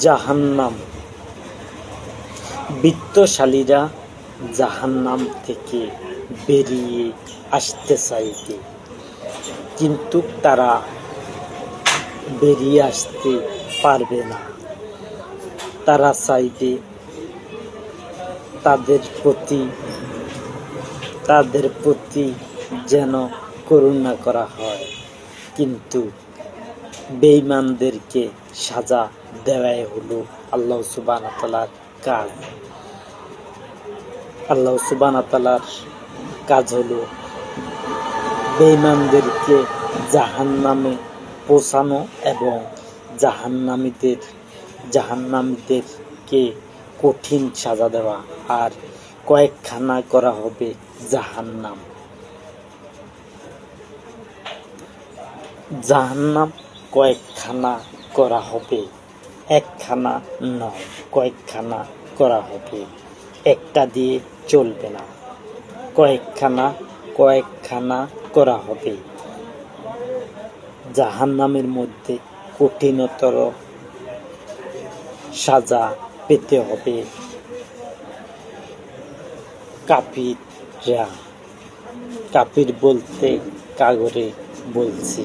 জাহান্নাম। বিত্তশালীরা জাহান্নাম থেকে বেরিয়ে আসতে চাইবে, কিন্তু তারা বেরিয়ে আসতে পারবে না। তারা চাইবে তাদের প্রতি যেন করুণা করা হয়, কিন্তু বেঈমানদেরকে সাজা দেওয়াই হলো আল্লাহ সুবহানাহু ওয়া তাআলার কাজ। আল্লাহ সুবহানাহু ওয়া তাআলার কাজ হলো বেঈমানদেরকে জাহান্নামে পৌঁছানো এবং জাহান্নামীদেরকে কঠিন সাজা দেওয়া। আর কয়েকখানা করা হবে জাহান্নাম। জাহান্নাম কয়েকখানা করা হবে, একখানা নয়, কয়েকখানা করা হবে। একটা দিয়ে চলবে না, কয়েকখানা করা হবে। জাহান্নামের মধ্যে কঠিনতর সাজা পেতে হবে কাফিররা। কাফির বলতে কাগরে বলছি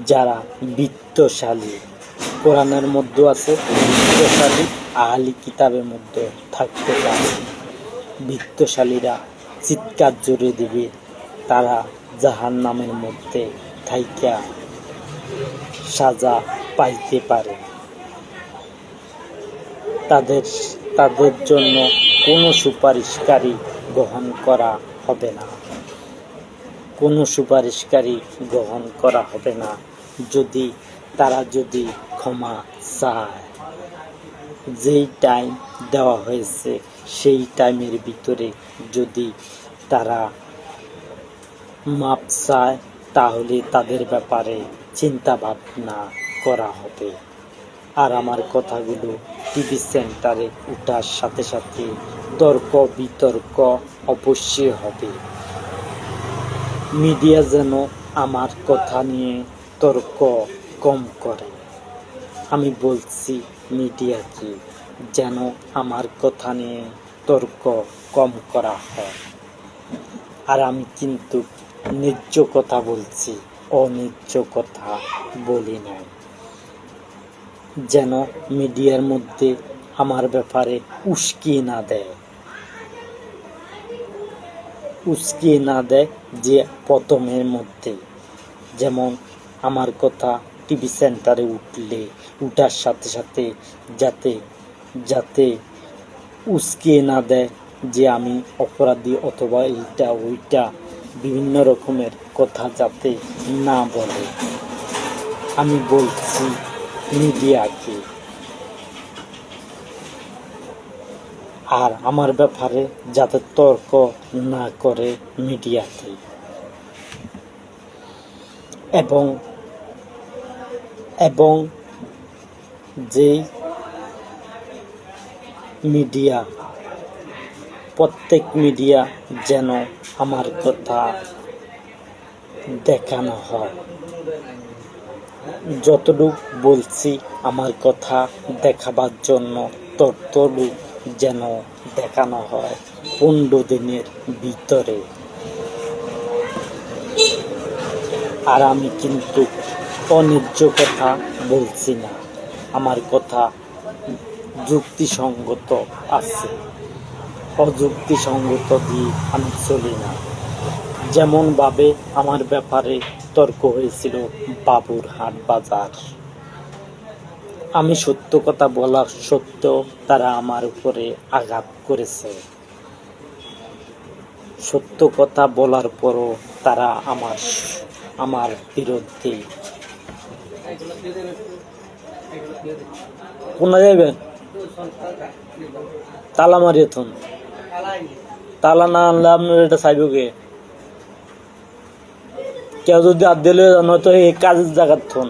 যারা বিত্তশালী। কোরআনের মধ্যে আছে বিত্তশালী, আহলি কিতাবের মধ্যে থাকতে পারে। বিত্তশালীরা চিৎকার জোরে দিবে, তারা জাহান্নামের মধ্যে থাইকা সাজা পাইতে পারে। তাদের জন্য কোনো সুপারিশকারী গ্রহণ করা হবে না, যদি তারা ক্ষমা চায়। যেই টাইম দেওয়া হয়েছে সেই টাইমের ভিতরে যদি তারা মাপ চায়, তাহলে তাদের ব্যাপারে চিন্তা ভাবনা করা হবে। আর আমার কথাগুলো টিভি সেন্টারে ওঠার সাথে সাথে তর্ক বিতর্ক অবশ্যই হবে। মিডিয়া যেন আমার কথা নিয়ে তর্ক কম করে। আমি বলছি মিডিয়াকে যেন আমার কথা নিয়ে তর্ক কম করা হয়। আর আমি কিন্তু ন্যায্য কথা বলছি, অন্যায্য কথা বলি নাই। যেন মিডিয়ার মধ্যে আমার ব্যাপারে উস্কিয়ে না দেয় যে প্রথমের মধ্যে। যেমন আমার কথা টিভি সেন্টারে উঠার সাথে সাথে যাতে উস্কিয়ে না দেয় যে আমি অপরাধী অথবা এইটা ওইটা বিভিন্ন রকমের কথা যাতে না বলে। আমি বলছি মিডিয়াকে। আর আমার ব্যাপারে যাতে তর্ক না করে মিডিয়াকে। এবং যেই মিডিয়া, প্রত্যেক মিডিয়া যেন আমার কথা দেখানো হয়। যতটুক বলছি আমার কথা দেখাবার জন্য, ততটুক যেন দেখানো হয় 15 দিনের ভিতরে। আর আমি কিন্তু অন্যায্য কথা বলছি না, আমার কথা যুক্তিসঙ্গত আছে। অযুক্তিসঙ্গত দিয়ে আমি চলি না। যেমন ভাবে আমার ব্যাপারে তর্ক হয়েছিল বাবুরহাট বাজার। আমি সত্য কথা বলার সত্ত্বেও তারা আমার উপরে আঘাত করেছে। সত্য কথা বলার পরও তারা আমার বিরুদ্ধে। কোনা যাবে তালা মারিয়ে থন, তালা না আনলে আপনার এটা চাইব কে? কেউ যদি হাত দিলে নয়তো এই কাজের জায়গার থন।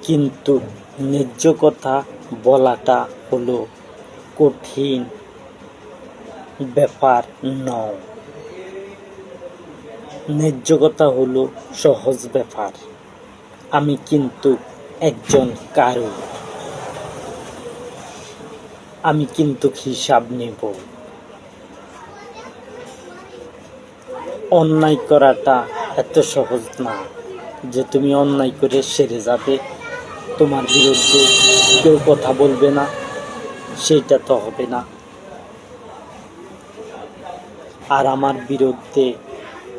কিন্তু ন্যায্য কথা বলাটা হলো কঠিন ব্যাপার নয়। ন্যায্য কথা হলো সহজ ব্যাপার। আমি কিন্তু একজন কারু, আমি কিন্তু হিসাব নেব। অন্যায় করাটা এত সহজ না যে তুমি অন্যায় করে সেরে যাবে, তোমার বিরুদ্ধে কেউ কথা বলবে না, সেইটা তো হবে না। আর আমার বিরুদ্ধে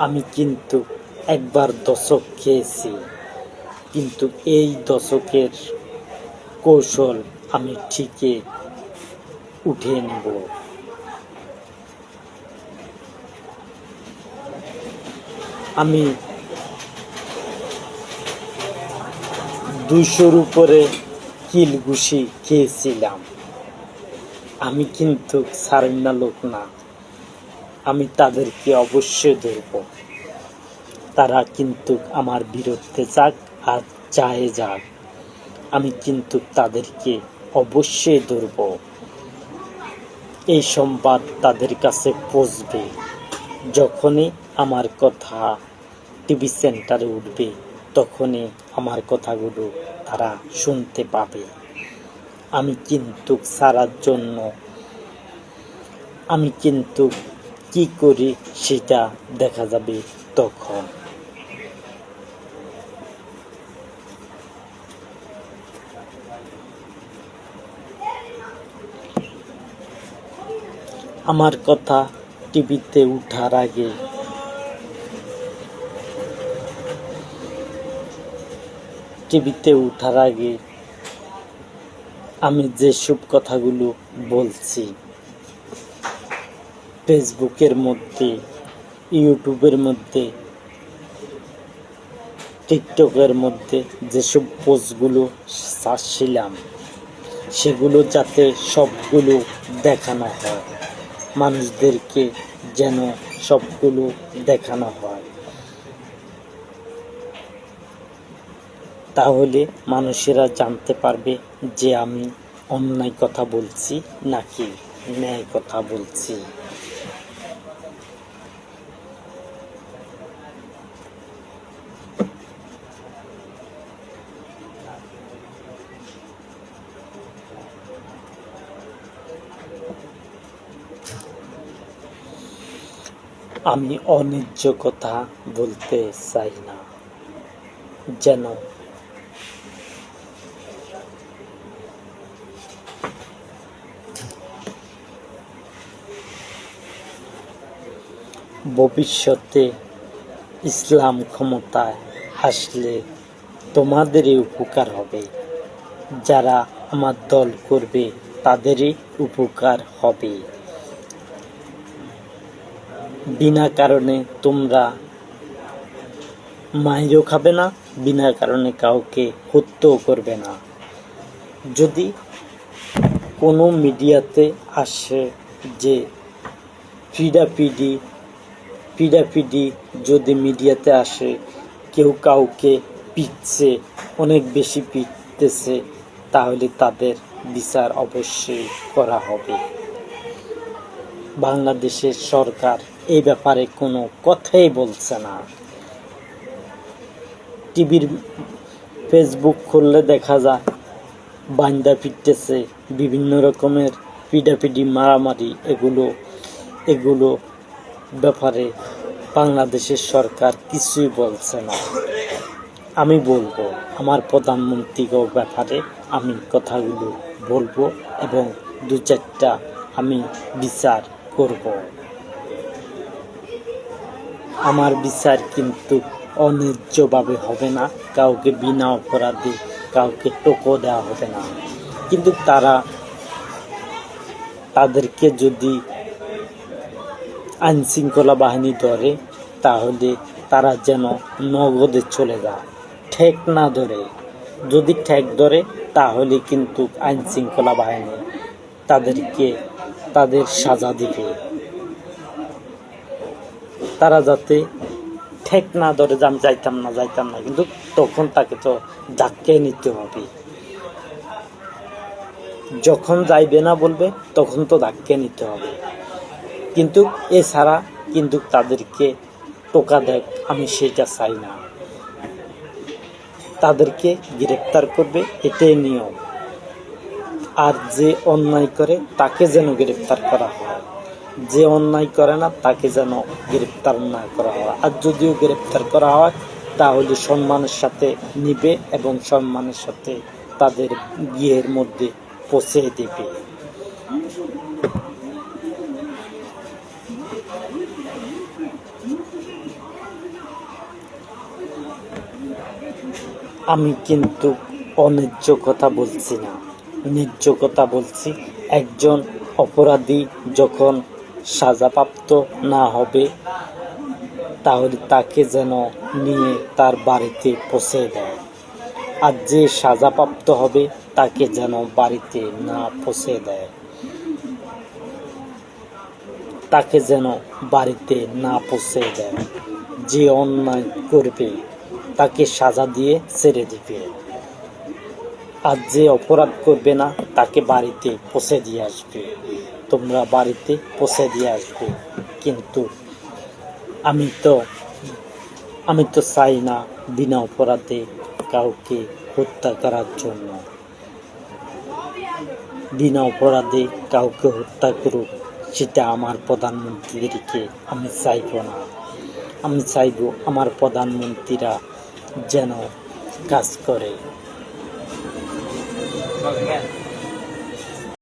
আমি কিন্তু একবার দশক খেয়েছি, কিন্তু এই দশকের কৌশল আমি ঠিকই উঠিয়ে নেব। আমি 200-র উপরে কিল ঘুষি খেয়েছিলাম। আমি কিন্তু সারেন্ডার লোক না। আমি তাদেরকে অবশ্যই ধরব। তারা কিন্তু আমার বিরুদ্ধে যাক আর চায়ে যাক, আমি কিন্তু তাদেরকে অবশ্যই ধরব। এই সংবাদ তাদের কাছে পৌঁছবে। যখনই আমার কথা টিভি সেন্টারে উঠবে, তখনই আমার কথাগুলো তারা শুনতে পাবে। আমি কিন্তু সারার জন্য আমি কিন্তু কি করি সেটা দেখা যাবে তখন। আমার কথা টিভিতে উঠার আগে আমি যেসব কথাগুলো বলছি ফেসবুকের মধ্যে, ইউটিউবের মধ্যে, টিকটকের মধ্যে যেসব পোস্টগুলো ছাড়ছিলাম, সেগুলো যাতে সবগুলো দেখানো হয়, মানুষদেরকে যেন সবগুলো দেখানো হয়। তাহলে মানুষেরা জানতে পারবে যে আমি অন্যায় কথা বলছি নাকি ন্যায় কথা বলছি। আমি অন্যায্য কথা বলতে চাই না, যেন ভবিষ্যতে ইসলাম ক্ষমতায় আসলে তোমাদেরই উপকার হবে, যারা আমার দল করবে তাদেরই উপকার হবে। বিনা কারণে তোমরা মাইরও খাবে না, বিনা কারণে কাউকে হত্যাও করবে না। যদি কোনো মিডিয়াতে আসে যে পিডাপিডি যদি মিডিয়াতে আসে, কেউ কাউকে পিটছে, অনেক বেশি পিটতেছে, তাহলে তাদের বিচার অবশ্যই করা হবে। বাংলাদেশের সরকার এই ব্যাপারে কোনো কথাই বলছে না। টিভির ফেসবুক খুললে দেখা যায় বান্দা পিটতেছে, বিভিন্ন রকমের পিডাপিডি, মারামারি, এগুলো ব্যাপারে বাংলাদেশের সরকার কিছুই বলছে না। আমি বলবো, আমার প্রধানমন্ত্রীর ব্যাপারে আমি কথাগুলো বলবো এবং 2-4টা আমি বিচার করব। আমার বিচার কিন্তু অন্যায্যভাবে হবে না, কাউকে বিনা অপরাধে কাউকে টোকো দেওয়া হবে না। কিন্তু তাদেরকে যদি আইনশৃঙ্খলা বাহিনী ধরে, তাহলে তারা যেন নগদে চলে যায়, ঠেক না ধরে। যদি ঠেক ধরে, তাহলে কিন্তু আইনশৃঙ্খলা বাহিনী তাদেরকে তাদের সাজা দিবে। তারা যাতে ঠেক না ধরে যে আমি যাইতাম না, কিন্তু তখন তাকে তো ধাক্কে নিতে হবে। যখন যাইবে না বলবে তখন তো ধাক্কে নিতে হবে, কিন্তু এছাড়া কিন্তু তাদেরকে টোকা দেখ আমি সেটা চাই না। তাদেরকে গ্রেপ্তার করবে, এটাই নিয়ম। আর যে অন্যায় করে তাকে যেন গ্রেপ্তার করা হয়, যে অন্যায় করে না তাকে যেন গ্রেপ্তার না করা হয়। আর যদিও গ্রেপ্তার করা হয় তাহলে সম্মানের সাথে নিবে এবং সম্মানের সাথে তাদের বিয়ের মধ্যে পৌঁছে দেবে। আমি কিন্তু অন্যায্য কথা বলছি না, ন্যায্য কথা বলছি। একজন অপরাধী যখন সাজাপ্রাপ্ত না হবে তাহলে তাকে যেন নিয়ে তার বাড়িতে পৌঁছে দেয়। আর যে সাজাপ্রাপ্ত হবে তাকে যেন বাড়িতে না পৌঁছে দেয়, তাকে যেন বাড়িতে না পৌঁছে দেয়। যে অন্যায় করবে তাকে সাজা দিয়ে ছেড়ে দিবে, আর যে অপরাধ করবে না তাকে বাড়িতে পৌঁছে দিয়ে আসবে। তোমরা বাড়িতে পৌঁছে দিয়ে আসবে। কিন্তু আমি তো চাই না বিনা অপরাধে কাউকে হত্যা করার জন্য। বিনা অপরাধে কাউকে হত্যা করুক, সেটা আমার প্রধানমন্ত্রীদেরকে আমি চাইব না। আমি চাইব আমার প্রধানমন্ত্রীরা যেন কাজ করে।